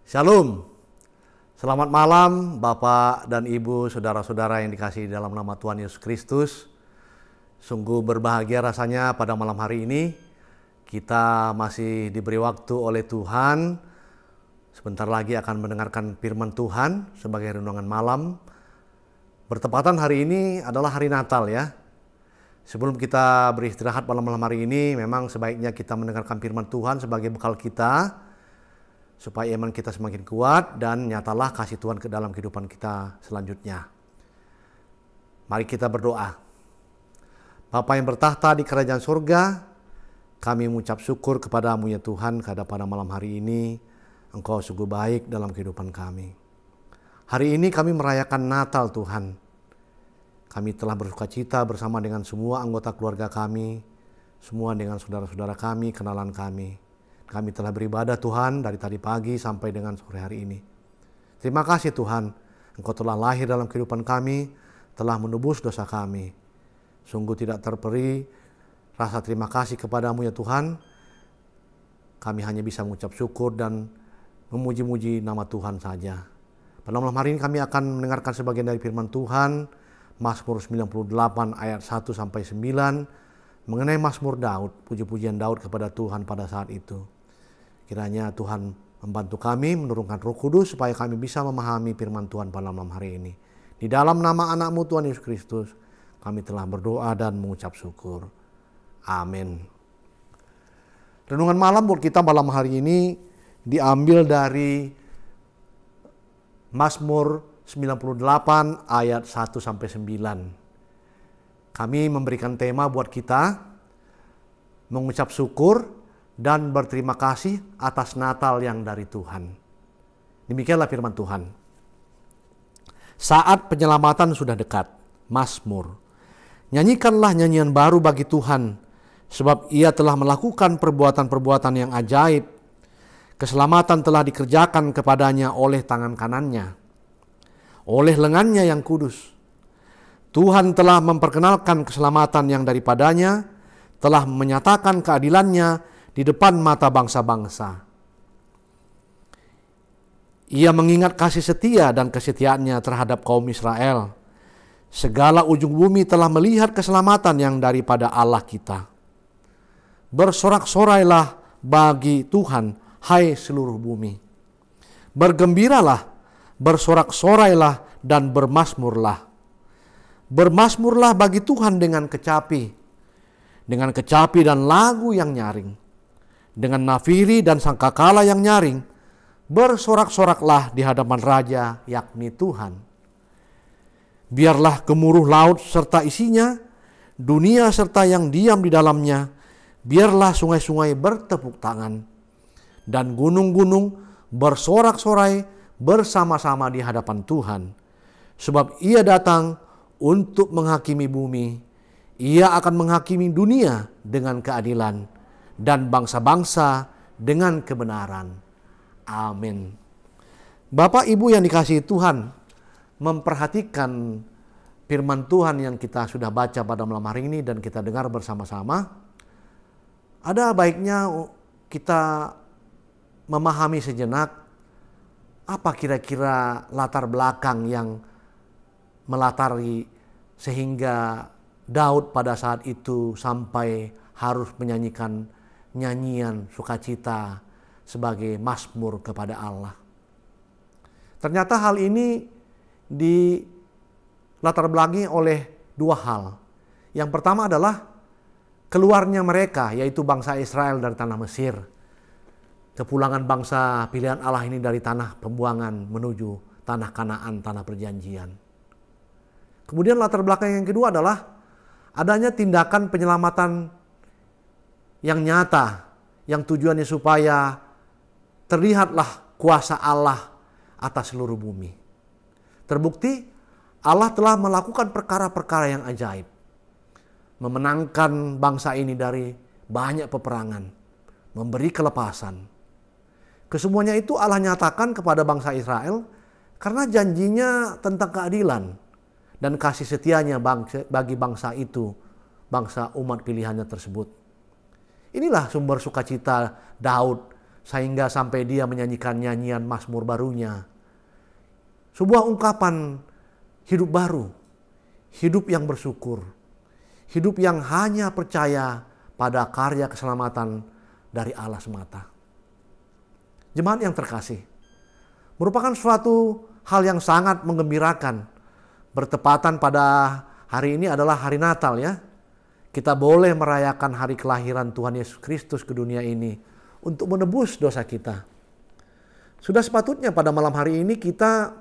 Shalom, selamat malam Bapak dan Ibu, saudara-saudara yang dikasihi dalam nama Tuhan Yesus Kristus. Sungguh berbahagia rasanya pada malam hari ini kita masih diberi waktu oleh Tuhan. Sebentar lagi akan mendengarkan firman Tuhan sebagai renungan malam. Bertepatan hari ini adalah hari Natal ya. Sebelum kita beristirahat malam hari ini, memang sebaiknya kita mendengarkan firman Tuhan sebagai bekal kita, supaya iman kita semakin kuat dan nyatalah kasih Tuhan ke dalam kehidupan kita selanjutnya. Mari kita berdoa. Bapa yang bertahta di kerajaan surga, kami mengucap syukur kepadamu ya Tuhan, karena pada malam hari ini Engkau sungguh baik dalam kehidupan kami. Hari ini kami merayakan Natal Tuhan. Kami telah bersukacita bersama dengan semua anggota keluarga kami, semua dengan saudara-saudara kami, kenalan kami. Kami telah beribadah Tuhan dari tadi pagi sampai dengan sore hari ini. Terima kasih Tuhan, Engkau telah lahir dalam kehidupan kami, telah menebus dosa kami. Sungguh tidak terperi rasa terima kasih kepadamu ya Tuhan. Kami hanya bisa mengucap syukur dan memuji-muji nama Tuhan saja. Pada malam hari ini kami akan mendengarkan sebagian dari firman Tuhan, Mazmur 98 ayat 1 sampai 9, mengenai Mazmur Daud, puji-pujian Daud kepada Tuhan pada saat itu. Kiranya Tuhan membantu kami menurunkan Roh Kudus supaya kami bisa memahami firman Tuhan pada malam hari ini. Di dalam nama anak-Mu Tuhan Yesus Kristus, kami telah berdoa dan mengucap syukur. Amin. Renungan malam buat kita malam hari ini diambil dari Mazmur 98 ayat 1 sampai 9. Kami memberikan tema buat kita mengucap syukur dan berterima kasih atas Natal yang dari Tuhan. Demikianlah firman Tuhan. Saat penyelamatan sudah dekat, Mazmur. Nyanyikanlah nyanyian baru bagi Tuhan, sebab Ia telah melakukan perbuatan-perbuatan yang ajaib. Keselamatan telah dikerjakan kepadanya oleh tangan kanannya, oleh lengannya yang kudus. Tuhan telah memperkenalkan keselamatan yang daripadanya, telah menyatakan keadilannya di depan mata bangsa-bangsa. Ia mengingat kasih setia dan kesetiaannya terhadap kaum Israel. Segala ujung bumi telah melihat keselamatan yang daripada Allah kita. Bersorak-sorailah bagi Tuhan, hai seluruh bumi. Bergembiralah, bersorak-sorailah dan bermasmurlah. Bermasmurlah bagi Tuhan dengan kecapi dan lagu yang nyaring. Dengan nafiri dan sangkakala yang nyaring, bersorak-soraklah di hadapan Raja, yakni Tuhan. Biarlah gemuruh laut serta isinya, dunia serta yang diam di dalamnya. Biarlah sungai-sungai bertepuk tangan, dan gunung-gunung bersorak-sorai bersama-sama di hadapan Tuhan. Sebab Ia datang untuk menghakimi bumi. Ia akan menghakimi dunia dengan keadilan, dan bangsa-bangsa dengan kebenaran. Amin. Bapak Ibu yang dikasihi Tuhan, memperhatikan firman Tuhan yang kita sudah baca pada malam hari ini dan kita dengar bersama-sama, ada baiknya kita memahami sejenak apa kira-kira latar belakang yang melatari sehingga Daud pada saat itu sampai harus menyanyikan nyanyian sukacita sebagai mazmur kepada Allah. Ternyata hal ini dilatar belakangi oleh dua hal. Yang pertama adalah keluarnya mereka, yaitu bangsa Israel dari tanah Mesir. Kepulangan bangsa pilihan Allah ini dari tanah pembuangan menuju tanah Kanaan, tanah perjanjian. Kemudian latar belakang yang kedua adalah adanya tindakan penyelamatan yang nyata, yang tujuannya supaya terlihatlah kuasa Allah atas seluruh bumi. Terbukti Allah telah melakukan perkara-perkara yang ajaib. Memenangkan bangsa ini dari banyak peperangan. Memberi kelepasan. Kesemuanya itu Allah nyatakan kepada bangsa Israel karena janjinya tentang keadilan dan kasih setianya bagi bangsa itu, bangsa umat pilihannya tersebut. Inilah sumber sukacita Daud sehingga sampai dia menyanyikan nyanyian Mazmur barunya. Sebuah ungkapan hidup baru, hidup yang bersyukur, hidup yang hanya percaya pada karya keselamatan dari Allah semata. Jemaat yang terkasih, merupakan suatu hal yang sangat menggembirakan. Bertepatan pada hari ini adalah hari Natal ya. Kita boleh merayakan hari kelahiran Tuhan Yesus Kristus ke dunia ini untuk menebus dosa kita. Sudah sepatutnya pada malam hari ini kita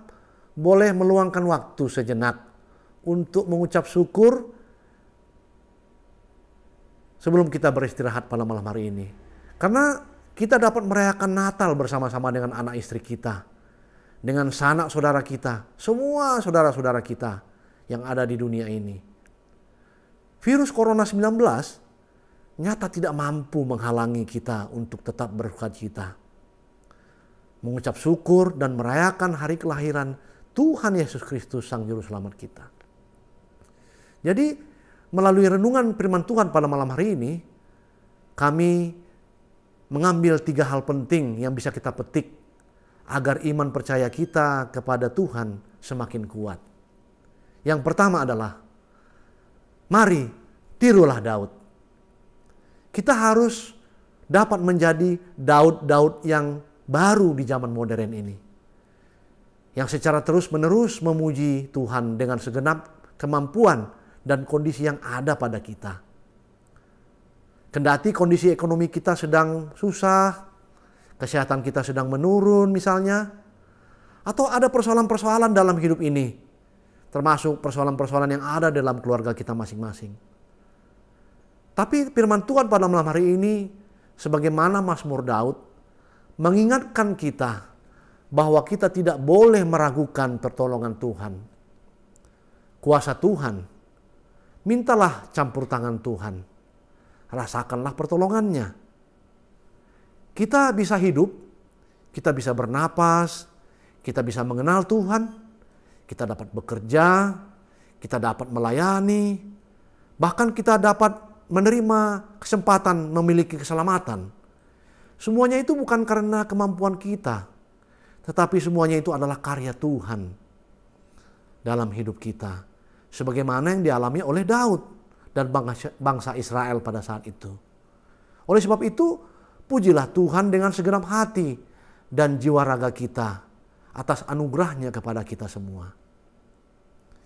boleh meluangkan waktu sejenak untuk mengucap syukur sebelum kita beristirahat pada malam hari ini. Karena kita dapat merayakan Natal bersama-sama dengan anak istri kita, dengan sanak saudara kita, semua saudara-saudara kita yang ada di dunia ini. Virus Corona 19 nyata tidak mampu menghalangi kita untuk tetap bersukacita, mengucap syukur dan merayakan hari kelahiran Tuhan Yesus Kristus Sang Juru Selamat kita. Jadi melalui renungan firman Tuhan pada malam hari ini, kami mengambil 3 hal penting yang bisa kita petik agar iman percaya kita kepada Tuhan semakin kuat. Yang pertama adalah, mari tirulah Daud. Kita harus dapat menjadi Daud-Daud yang baru di zaman modern ini, yang secara terus-menerus memuji Tuhan dengan segenap kemampuan dan kondisi yang ada pada kita. Kendati kondisi ekonomi kita sedang susah, kesehatan kita sedang menurun misalnya, atau ada persoalan-persoalan dalam hidup ini, termasuk persoalan-persoalan yang ada dalam keluarga kita masing-masing. Tapi firman Tuhan pada malam hari ini, sebagaimana Mazmur Daud, mengingatkan kita bahwa kita tidak boleh meragukan pertolongan Tuhan, kuasa Tuhan. Mintalah campur tangan Tuhan, rasakanlah pertolongannya. Kita bisa hidup, kita bisa bernapas, kita bisa mengenal Tuhan, kita dapat bekerja, kita dapat melayani, bahkan kita dapat menerima kesempatan memiliki keselamatan. Semuanya itu bukan karena kemampuan kita, tetapi semuanya itu adalah karya Tuhan dalam hidup kita, sebagaimana yang dialami oleh Daud dan bangsa Israel pada saat itu. Oleh sebab itu, pujilah Tuhan dengan segenap hati dan jiwa raga kita atas anugerahnya kepada kita semua.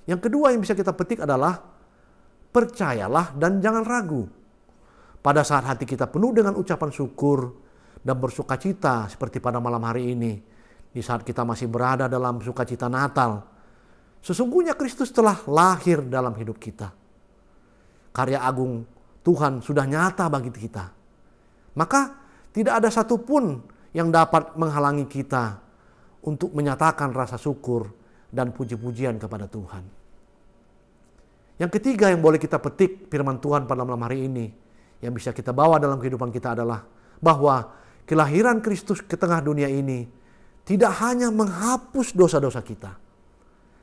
Yang kedua yang bisa kita petik adalah, percayalah dan jangan ragu. Pada saat hati kita penuh dengan ucapan syukur dan bersukacita seperti pada malam hari ini, di saat kita masih berada dalam sukacita Natal, sesungguhnya Kristus telah lahir dalam hidup kita. Karya agung Tuhan sudah nyata bagi kita. Maka tidak ada satupun yang dapat menghalangi kita untuk menyatakan rasa syukur dan puji-pujian kepada Tuhan. Yang ketiga yang boleh kita petik firman Tuhan pada malam hari ini, yang bisa kita bawa dalam kehidupan kita adalah bahwa kelahiran Kristus ke tengah dunia ini tidak hanya menghapus dosa-dosa kita,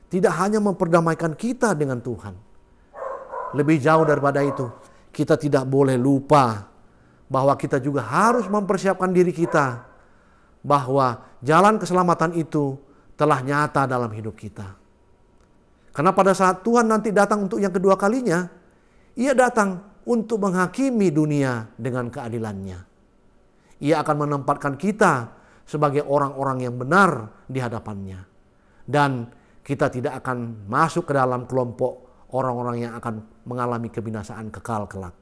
tidak hanya memperdamaikan kita dengan Tuhan. Lebih jauh daripada itu, kita tidak boleh lupa bahwa kita juga harus mempersiapkan diri kita bahwa jalan keselamatan itu telah nyata dalam hidup kita. Karena pada saat Tuhan nanti datang untuk yang kedua kalinya, Ia datang untuk menghakimi dunia dengan keadilannya. Ia akan menempatkan kita sebagai orang-orang yang benar di hadapannya. Dan kita tidak akan masuk ke dalam kelompok orang-orang yang akan mengalami kebinasaan kekal kelak.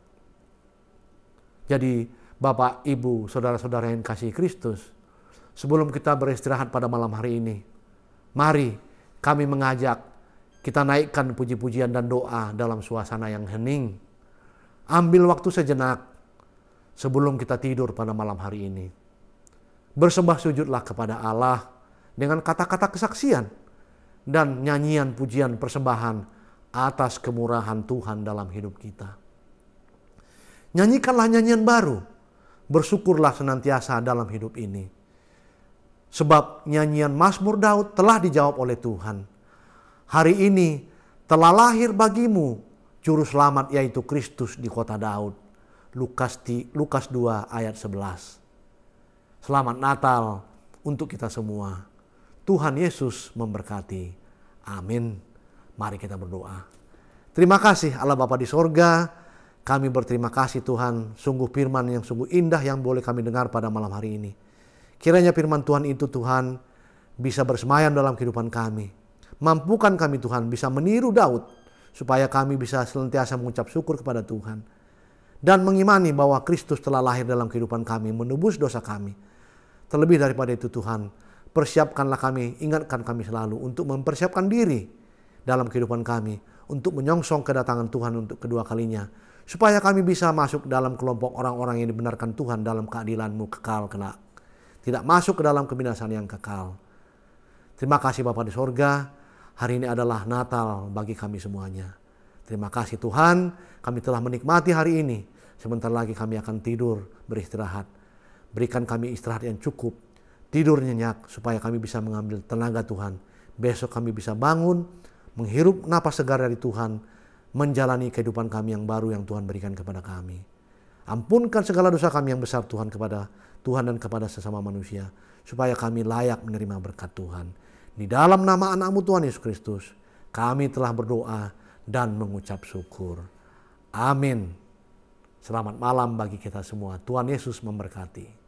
Jadi Bapak, Ibu, Saudara-saudara yang kasih Kristus, sebelum kita beristirahat pada malam hari ini, mari kami mengajak kita naikkan puji-pujian dan doa dalam suasana yang hening. Ambil waktu sejenak sebelum kita tidur pada malam hari ini. Bersembah sujudlah kepada Allah dengan kata-kata kesaksian dan nyanyian pujian persembahan atas kemurahan Tuhan dalam hidup kita. Nyanyikanlah nyanyian baru, bersyukurlah senantiasa dalam hidup ini. Sebab nyanyian Mazmur Daud telah dijawab oleh Tuhan. Hari ini telah lahir bagimu Juru Selamat, yaitu Kristus di kota Daud. Lukas 2 ayat 11. Selamat Natal untuk kita semua. Tuhan Yesus memberkati. Amin. Mari kita berdoa. Terima kasih Allah Bapa di sorga. Kami berterima kasih Tuhan. Sungguh firman yang sungguh indah yang boleh kami dengar pada malam hari ini. Kiranya firman Tuhan itu Tuhan bisa bersemayam dalam kehidupan kami. Mampukan kami Tuhan bisa meniru Daud. Supaya kami bisa senantiasa mengucap syukur kepada Tuhan. Dan mengimani bahwa Kristus telah lahir dalam kehidupan kami. Menebus dosa kami. Terlebih daripada itu Tuhan, persiapkanlah kami, ingatkan kami selalu untuk mempersiapkan diri dalam kehidupan kami. Untuk menyongsong kedatangan Tuhan untuk kedua kalinya. Supaya kami bisa masuk dalam kelompok orang-orang yang dibenarkan Tuhan dalam keadilan-Mu kekal kelak. Tidak masuk ke dalam kebinasaan yang kekal. Terima kasih Bapa di sorga. Hari ini adalah Natal bagi kami semuanya. Terima kasih Tuhan, kami telah menikmati hari ini. Sebentar lagi kami akan tidur, beristirahat. Berikan kami istirahat yang cukup, tidur nyenyak, supaya kami bisa mengambil tenaga Tuhan. Besok kami bisa bangun, menghirup napas segar dari Tuhan, menjalani kehidupan kami yang baru yang Tuhan berikan kepada kami. Ampunkan segala dosa kami yang besar Tuhan kepada Tuhan dan kepada sesama manusia, supaya kami layak menerima berkat Tuhan. Di dalam nama anak-Mu Tuhan Yesus Kristus, kami telah berdoa dan mengucap syukur. Amin. Selamat malam bagi kita semua. Tuhan Yesus memberkati.